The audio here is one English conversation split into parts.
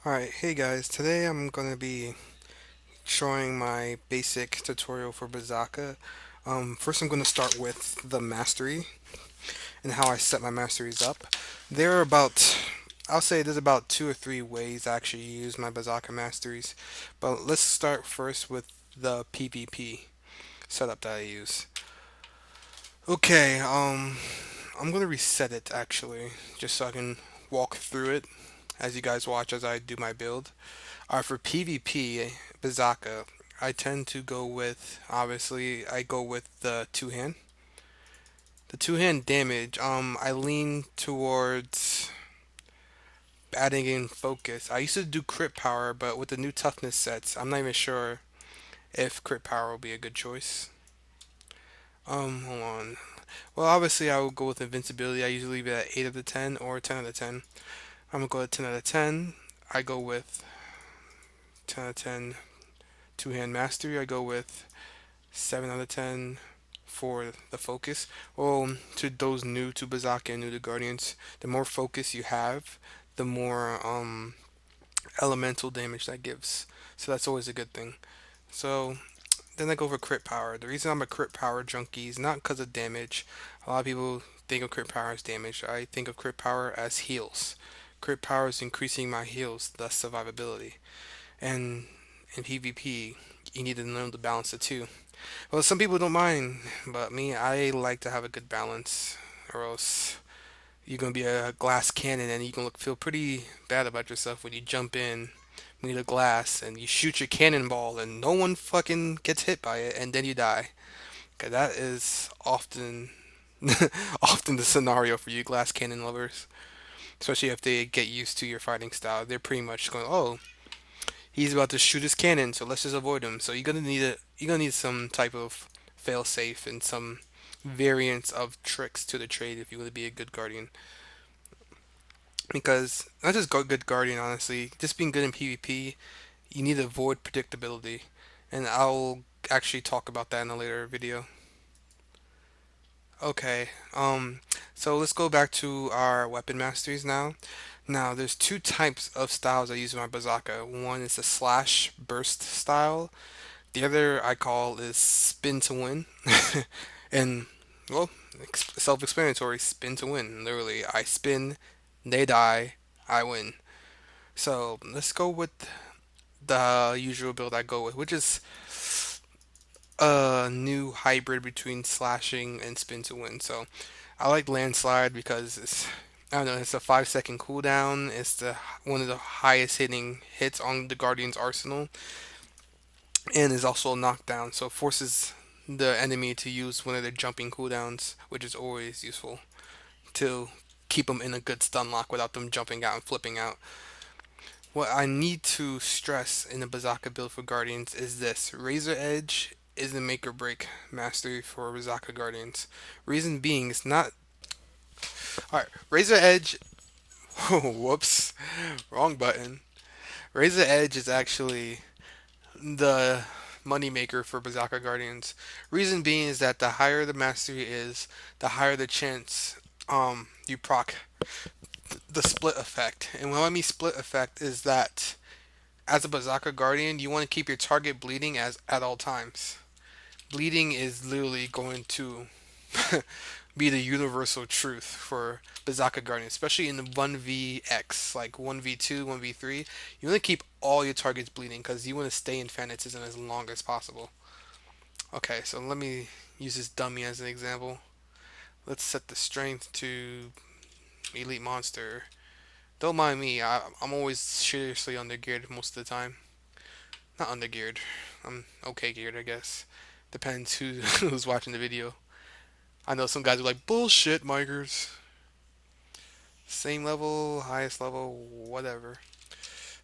Alright, hey guys, today I'm going to be showing my basic tutorial for Bazaka. First I'm going to start with the mastery and how I set my masteries up. There are I'll say there's about two or three ways I actually use my Bazaka masteries, but let's start first with the PvP setup that I use. Okay, I'm going to reset it actually, just so I can walk through it as you guys watch as I do my build. For PvP, Bazaka, I tend to go with, obviously, I go with the two hand. The two hand damage, I lean towards adding in focus. I used to do crit power, but with the new toughness sets, I'm not even sure if crit power will be a good choice. Hold on. Well, obviously, I would go with invincibility. I usually leave it at 8 out of 10 or 10 out of 10. I'm gonna go with 10 out of 10. I go with 10 out of 10 two hand mastery. I go with 7 out of 10 for the focus. Well, to those new to Bazaka and new to Guardians, the more focus you have, the more elemental damage that gives. So that's always a good thing. So then I go for crit power. The reason I'm a crit power junkie is not because of damage. A lot of people think of crit power as damage. I think of crit power as heals. Crit power is increasing my heals, thus survivability. And in PvP, you need to know to balance the two. Well, some people don't mind, but me, I like to have a good balance, or else you're gonna be a glass cannon and you can feel pretty bad about yourself when you jump in, meet a glass, and you shoot your cannonball and no one fucking gets hit by it, and then you die. 'Cause that is often, often the scenario for you glass cannon lovers, especially if they get used to your fighting style. They're pretty much going, "Oh, he's about to shoot his cannon, so let's just avoid him." So you're gonna need some type of fail safe and some variants of tricks to the trade if you want to be a good guardian. Because not just good guardian, honestly, just being good in PvP, you need to avoid predictability, and I'll actually talk about that in a later video. Okay, so let's go back to our weapon masteries now. Now, there's two types of styles I use in my Bazaka. One is the slash burst style. The other I call is spin to win. And, well, self explanatory spin to win. Literally, I spin, they die, I win. So let's go with the usual build I go with, which is a new hybrid between slashing and spin to win. So I like landslide because I don't know, it's a 5 second cooldown. It's the one of the highest hitting hits on the Guardian's arsenal, and is also a knockdown, so it forces the enemy to use one of their jumping cooldowns, which is always useful to keep them in a good stun lock without them jumping out and flipping out. What I need to stress in the Bazaka build for Guardians is this: Razor Edge is the make or break mastery for Bazaka Guardians. Reason being, it's not. Alright, Razor Edge. Whoops, wrong button. Razor Edge is actually the moneymaker for Bazaka Guardians. Reason being is that the higher the mastery is, the higher the chance you proc the split effect. And what I mean split effect is that as a Bazaka Guardian, you want to keep your target bleeding as at all times. Bleeding is literally going to be the universal truth for Bazaka Guardian, especially in the 1vx, like 1v2, 1v3. You want to keep all your targets bleeding because you want to stay in Fanatism as long as possible. Okay, so let me use this dummy as an example. Let's set the strength to Elite Monster. Don't mind me, I'm always seriously undergeared most of the time. Not undergeared, I'm okay geared, I guess. Depends who's watching the video. I know some guys are like, bullshit, Mikers. Same level, highest level, whatever.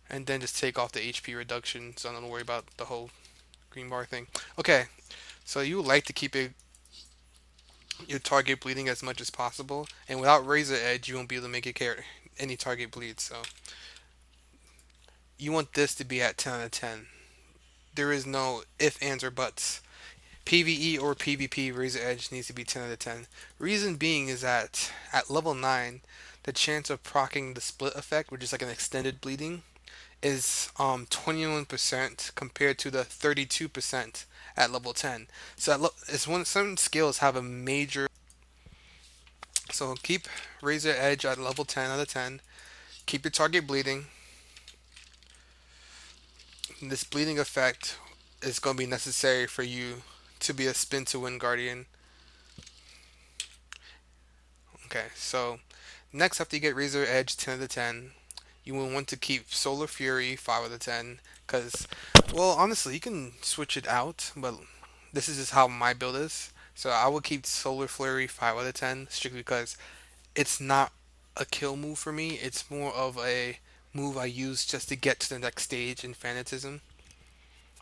And then just take off the HP reduction so I don't worry about the whole green bar thing. Okay, so you would like to keep your target bleeding as much as possible, and without Razor Edge, you won't be able to make it care any target bleed. So you want this to be at 10 out of 10. There is no if, ands, or buts. PvE or PvP, Razor Edge needs to be 10 out of 10. Reason being is that at level 9, the chance of proccing the split effect, which is like an extended bleeding, is 21% compared to the 32% at level 10. So it's when some skills have a major. So keep Razor Edge at level 10 out of 10. Keep your target bleeding. This bleeding effect is going to be necessary for you to be a spin to win guardian. Okay, so next after you get Razor Edge 10 out of 10, you will want to keep Solar Fury 5 out of 10. Because, well, honestly, you can switch it out, but this is just how my build is. So I will keep Solar Flurry 5 out of 10 strictly because it's not a kill move for me. It's more of a move I use just to get to the next stage in Fanatism.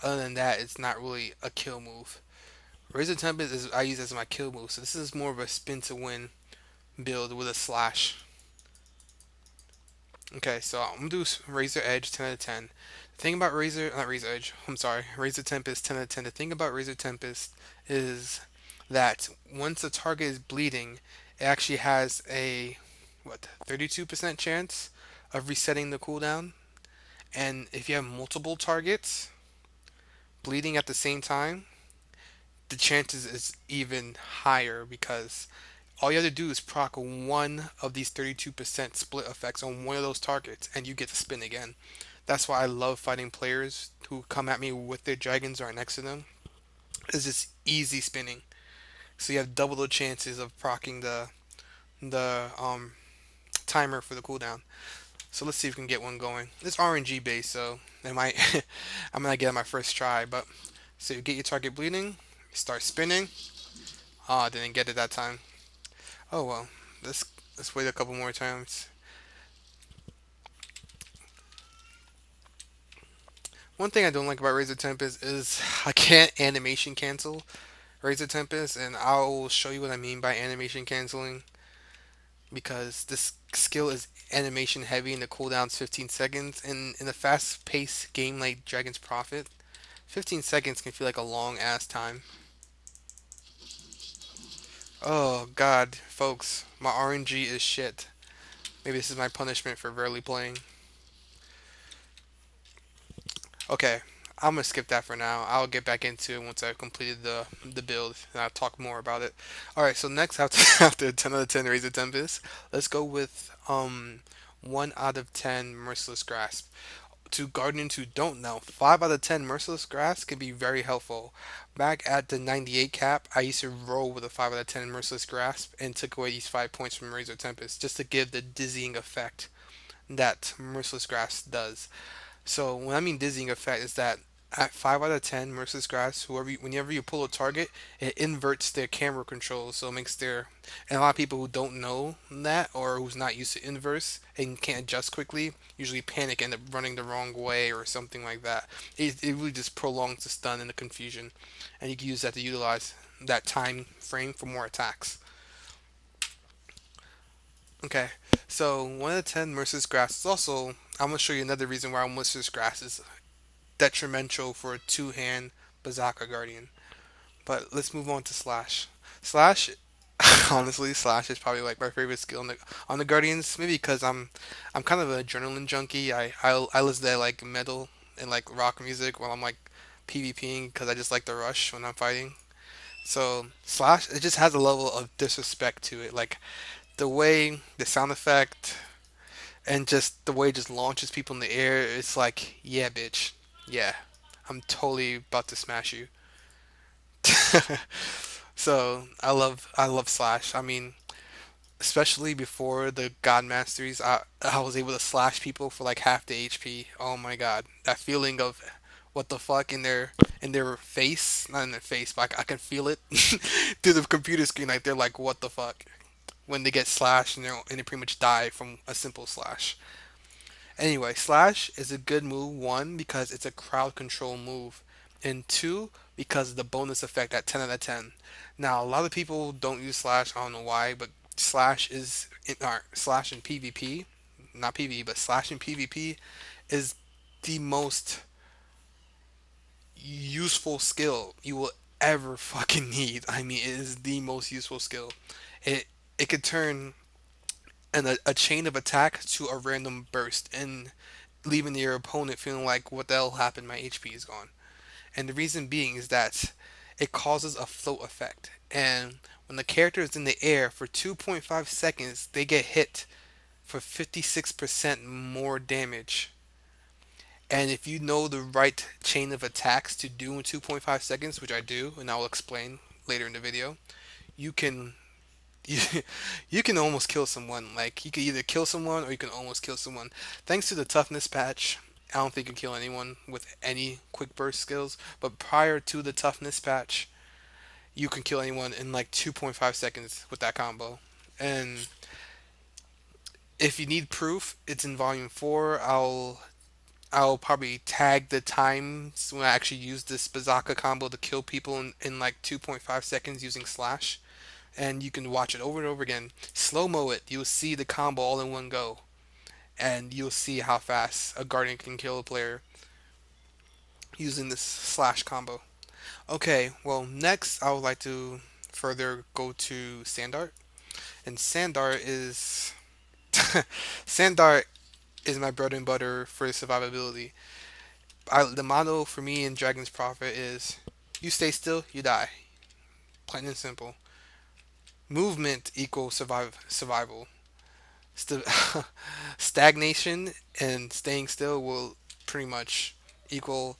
Other than that, it's not really a kill move. Razor Tempest is I use as my kill move, so this is more of a spin to win build with a slash. Okay, so I'm gonna do Razor Edge 10 out of 10. The thing about not Razor Edge, I'm sorry, Razor Tempest 10 out of 10. The thing about Razor Tempest is that once the target is bleeding, it actually has a 32% chance of resetting the cooldown. And if you have multiple targets bleeding at the same time, the chances is even higher because all you have to do is proc one of these 32% split effects on one of those targets and you get to spin again. That's why I love fighting players who come at me with their dragons right next to them. It's just easy spinning. So you have double the chances of proccing the timer for the cooldown. So let's see if we can get one going. It's RNG based, so it might I might get it my first try. But so you get your target bleeding, start spinning. Ah, didn't get it that time. Oh well. Let's wait a couple more times. One thing I don't like about Razor Tempest is I can't animation cancel Razor Tempest, and I'll show you what I mean by animation canceling because this skill is animation heavy and the cooldown's 15 seconds. And in a fast paced game like Dragon's Prophet, 15 seconds can feel like a long ass time. Oh god, folks, my RNG is shit. Maybe this is my punishment for rarely playing. Okay, I'm gonna skip that for now. I'll get back into it once I've completed the build and I'll talk more about it. All right, so next after after 10 out of 10 Razor Tempest, let's go with 1 out of 10 Merciless Grasp. To Guardians who don't know, 5 out of 10 Merciless Grasp can be very helpful. Back at the 98 cap, I used to roll with a 5 out of 10 Merciless Grasp and took away these 5 points from Razor Tempest just to give the dizzying effect that Merciless Grasp does. So when I mean dizzying effect is that at 5 out of 10 Merciless Grasp, whenever you pull a target, it inverts their camera controls, so it makes their and a lot of people who don't know that or who's not used to inverse and can't adjust quickly usually panic and end up running the wrong way or something like that. It really just prolongs the stun and the confusion, and you can use that to utilize that time frame for more attacks. Okay, so 1 out of 10 Merciless Grasp is also. I'm gonna show you another reason why Merciless Grasp is detrimental for a two-hand Bazaka Guardian. But let's move on to Slash. Slash, honestly, Slash is probably like my favorite skill on the Guardians. Maybe because I'm kind of an adrenaline junkie. I listen to like metal and like rock music while I'm like PvPing because I just like the rush when I'm fighting. So Slash, it just has a level of disrespect to it. Like the way the sound effect and just the way it just launches people in the air, it's like, yeah, bitch, yeah, I'm totally about to smash you. So I love Slash. I mean, especially before the God Masteries, I was able to slash people for like half the HP. Oh my god, that feeling of what the fuck in their face, not in their face, but I can feel it through the computer screen. Like they're like, what the fuck when they get slashed and they pretty much die from a simple slash. Anyway, Slash is a good move, one, because it's a crowd control move, and two, because of the bonus effect at 10 out of 10. Now, a lot of people don't use Slash, I don't know why, but Slash in PvP, not PvE, but Slash in PvP is the most useful skill you will ever fucking need. I mean, it is the most useful skill. It it could turn a chain of attack to a random burst, and leaving your opponent feeling like, what the hell happened? My HP is gone. And the reason being is that it causes a float effect. And when the character is in the air for 2.5 seconds, they get hit for 56% more damage. And if you know the right chain of attacks to do in 2.5 seconds, which I do, and I'll explain later in the video, you can you, you can almost kill someone. Like, you can either kill someone or you can almost kill someone. Thanks to the toughness patch, I don't think you can kill anyone with any quick burst skills. But prior to the toughness patch, you can kill anyone in like 2.5 seconds with that combo. And if you need proof, it's in volume 4. I'll probably tag the times when I actually use this Bazaka combo to kill people in like 2.5 seconds using slash. And you can watch it over and over again. Slow mo it. You'll see the combo all in one go. And you'll see how fast a Guardian can kill a player using this slash combo. Okay, well, next I would like to further go to Sandart. And Sandart is. Sandart is my bread and butter for survivability. The motto for me in Dragon's Prophet is you stay still, you die. Plain and simple. Movement equals survival. St- Stagnation and staying still will pretty much equal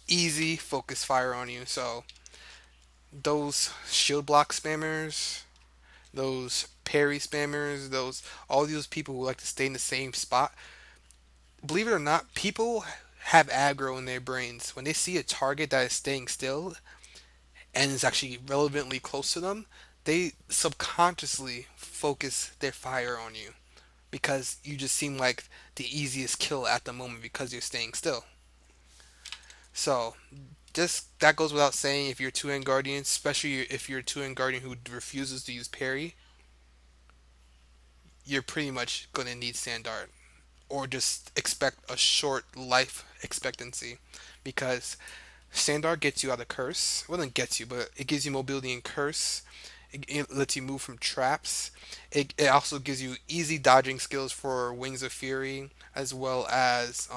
easy focus fire on you. So those shield block spammers, those parry spammers, those all those people who like to stay in the same spot. Believe it or not, people have aggro in their brains. When they see a target that is staying still and is actually relevantly close to them, they subconsciously focus their fire on you because you just seem like the easiest kill at the moment because you're staying still. So, just that goes without saying. If you're two end guardian, especially if you're a two end guardian who refuses to use parry, you're pretty much gonna need Sandart, or just expect a short life expectancy, because Sandar gets you out of curse. Well, it gets you, but it gives you mobility and curse. It lets you move from traps. It also gives you easy dodging skills for Wings of Fury, as well as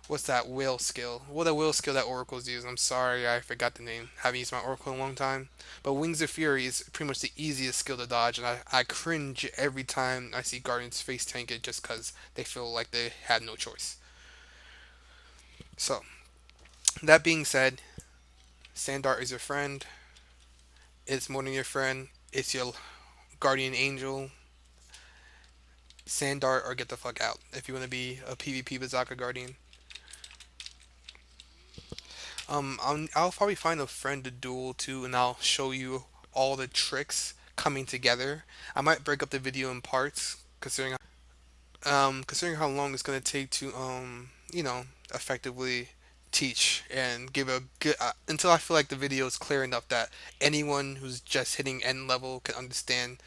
what's that whale skill? What a whale skill that Oracles use. I'm sorry, I forgot the name. Haven't used my Oracle in a long time. But Wings of Fury is pretty much the easiest skill to dodge, and I cringe every time I see Guardians face tank it just because they feel like they had no choice. So, that being said, Sandart is your friend. It's more than your friend. It's your guardian angel. Sandart or get the fuck out if you want to be a PvP Bazaka guardian. I'll probably find a friend to duel too, and I'll show you all the tricks coming together. I might break up the video in parts, considering how long it's gonna take to effectively teach and give a good until I feel like the video is clear enough that anyone who's just hitting end level can understand